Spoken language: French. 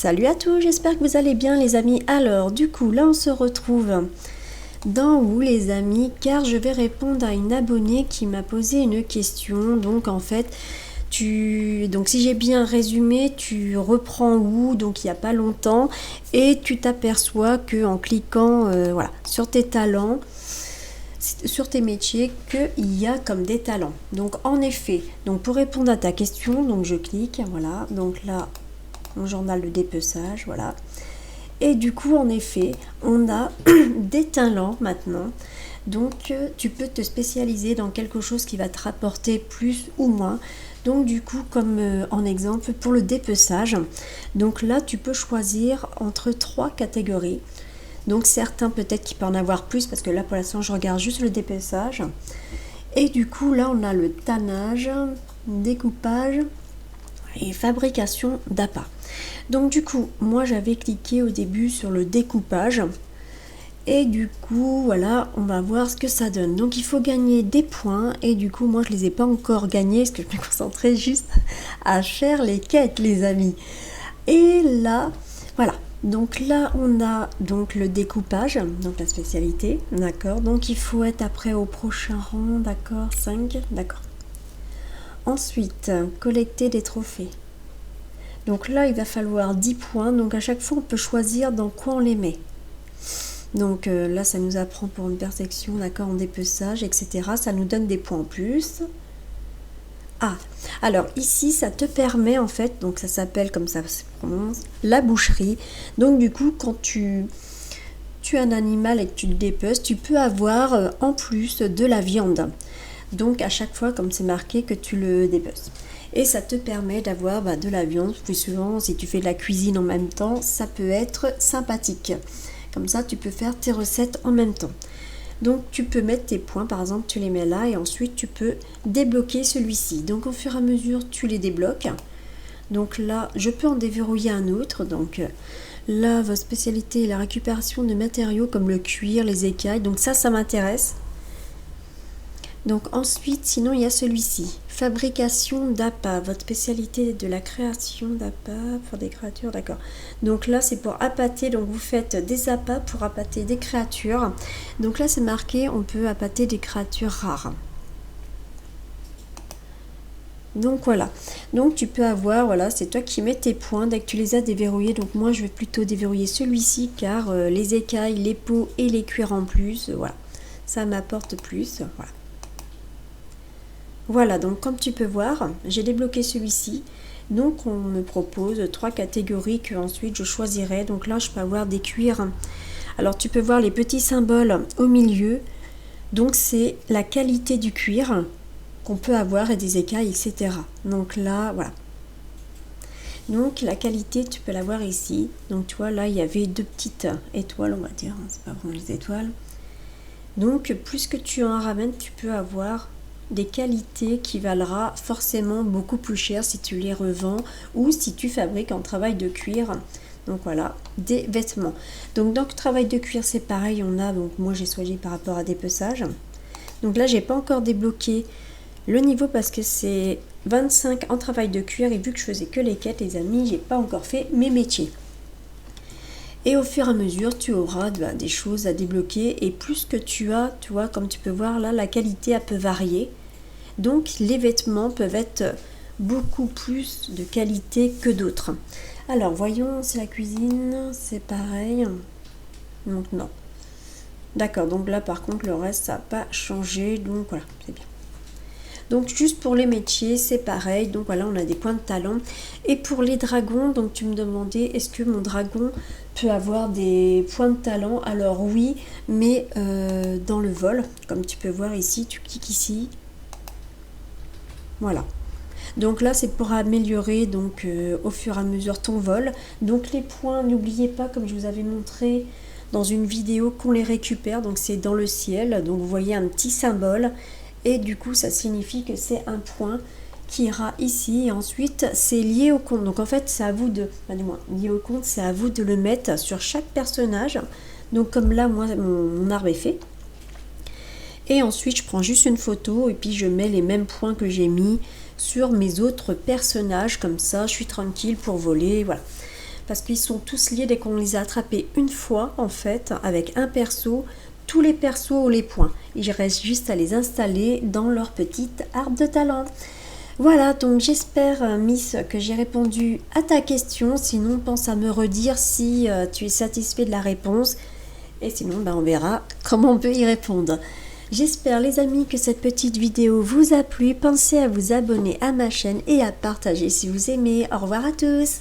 Salut à tous, j'espère que vous allez bien les amis. Alors du coup là on se retrouve dans Où les amis, car je vais répondre à une abonnée qui m'a posé une question. Donc en fait donc si j'ai bien résumé, tu reprends Où, donc il n'y a pas longtemps, et tu t'aperçois que en cliquant voilà, sur tes talents, sur tes métiers, qu'il y a comme des talents. Donc en effet, donc pour répondre à ta question, donc je clique, voilà, donc là mon journal de dépeçage, voilà. Et du coup, en effet, on a des talents maintenant. Donc, tu peux te spécialiser dans quelque chose qui va te rapporter plus ou moins. Donc, du coup, comme en exemple, pour le dépeçage, donc là, tu peux choisir entre 3 catégories. Donc, certains peut-être qu'il peut en avoir plus, parce que là, pour l'instant, je regarde juste le dépeçage. Et du coup, là, on a le tannage, découpage et fabrication d'appâts. Donc du coup, moi j'avais cliqué au début sur le découpage. Et du coup, voilà, on va voir ce que ça donne. Donc il faut gagner des points. Et du coup, moi je les ai pas encore gagnés parce que je me concentrais juste à faire les quêtes, les amis. Et là, voilà. Donc là, on a donc le découpage, donc la spécialité, d'accord. Donc il faut être après au prochain rang, d'accord, 5, d'accord. Ensuite, collecter des trophées. Donc là, il va falloir 10 points. Donc à chaque fois, on peut choisir dans quoi on les met. Donc là, ça nous apprend pour une perception, d'accord, en dépeçage, etc. Ça nous donne des points en plus. Ah, alors ici, ça te permet en fait, donc ça s'appelle comme ça se prononce, la boucherie. Donc du coup, quand tu as un animal et que tu le dépeces, tu peux avoir en plus de la viande. Donc à chaque fois, comme c'est marqué, que tu le dépeces. Et ça te permet d'avoir de la viande. Plus souvent, si tu fais de la cuisine en même temps, ça peut être sympathique. Comme ça, tu peux faire tes recettes en même temps. Donc, tu peux mettre tes points, par exemple, tu les mets là et ensuite, tu peux débloquer celui-ci. Donc, au fur et à mesure, tu les débloques. Donc là, je peux en déverrouiller un autre. Donc là, votre spécialité est la récupération de matériaux comme le cuir, les écailles. Donc ça m'intéresse. Donc ensuite, sinon il y a celui-ci, fabrication d'appâts, votre spécialité de la création d'appâts pour des créatures, d'accord. Donc là c'est pour appâter, donc vous faites des appâts pour appâter des créatures. Donc là c'est marqué, on peut appâter des créatures rares. Donc voilà, donc tu peux avoir, voilà, c'est toi qui mets tes points dès que tu les as déverrouillés. Donc moi je vais plutôt déverrouiller celui-ci car les écailles, les peaux et les cuirs en plus, voilà, ça m'apporte plus, voilà. Voilà, donc comme tu peux voir, j'ai débloqué celui-ci. Donc on me propose 3 catégories que ensuite je choisirai. Donc là, je peux avoir des cuirs. Alors tu peux voir les petits symboles au milieu. Donc c'est la qualité du cuir qu'on peut avoir et des écailles, etc. Donc là, voilà. Donc la qualité, tu peux la voir ici. Donc tu vois, là, il y avait 2 petites étoiles, on va dire. C'est pas vraiment les étoiles. Donc plus que tu en ramènes, tu peux avoir des qualités qui valera forcément beaucoup plus cher si tu les revends ou si tu fabriques en travail de cuir. Donc voilà, des vêtements. Donc dans le travail de cuir, c'est pareil, on a, donc moi j'ai choisi par rapport à dépeçage. Donc là, j'ai pas encore débloqué le niveau parce que c'est 25 en travail de cuir et vu que je faisais que les quêtes, les amis, j'ai pas encore fait mes métiers. Et au fur et à mesure, tu auras des choses à débloquer. Et plus que tu as, tu vois, comme tu peux voir là, la qualité elle peut varier. Donc les vêtements peuvent être beaucoup plus de qualité que d'autres. Alors voyons, c'est la cuisine, c'est pareil. Donc non. D'accord, donc là par contre le reste ça n'a pas changé. Donc voilà, c'est bien. Donc juste pour les métiers, c'est pareil. Donc voilà, on a des points de talent. Et pour les dragons, donc tu me demandais, est-ce que mon dragon peut avoir des points de talent? Alors oui, mais dans le vol, comme tu peux voir ici, tu cliques ici. Voilà. Donc là, c'est pour améliorer donc au fur et à mesure ton vol. Donc les points, n'oubliez pas, comme je vous avais montré dans une vidéo, qu'on les récupère. Donc c'est dans le ciel. Donc vous voyez un petit symbole. Et du coup, ça signifie que c'est un point qui ira ici. Et ensuite, c'est lié au compte. Donc en fait, c'est à vous de... Enfin, du moins, lié au compte, c'est à vous de le mettre sur chaque personnage. Donc comme là, moi, mon arbre est fait. Et ensuite, je prends juste une photo et puis je mets les mêmes points que j'ai mis sur mes autres personnages. Comme ça, je suis tranquille pour voler. Voilà. parce qu'ils sont tous liés dès qu'on les a attrapés une fois en fait avec un perso. Tous les persos ont les points. Il reste juste à les installer dans leur petite arbre de talent. Voilà, donc j'espère Miss que j'ai répondu à ta question. Sinon, pense à me redire si tu es satisfait de la réponse. Et sinon, on verra comment on peut y répondre. J'espère les amis que cette petite vidéo vous a plu. Pensez à vous abonner à ma chaîne et à partager si vous aimez. Au revoir à tous.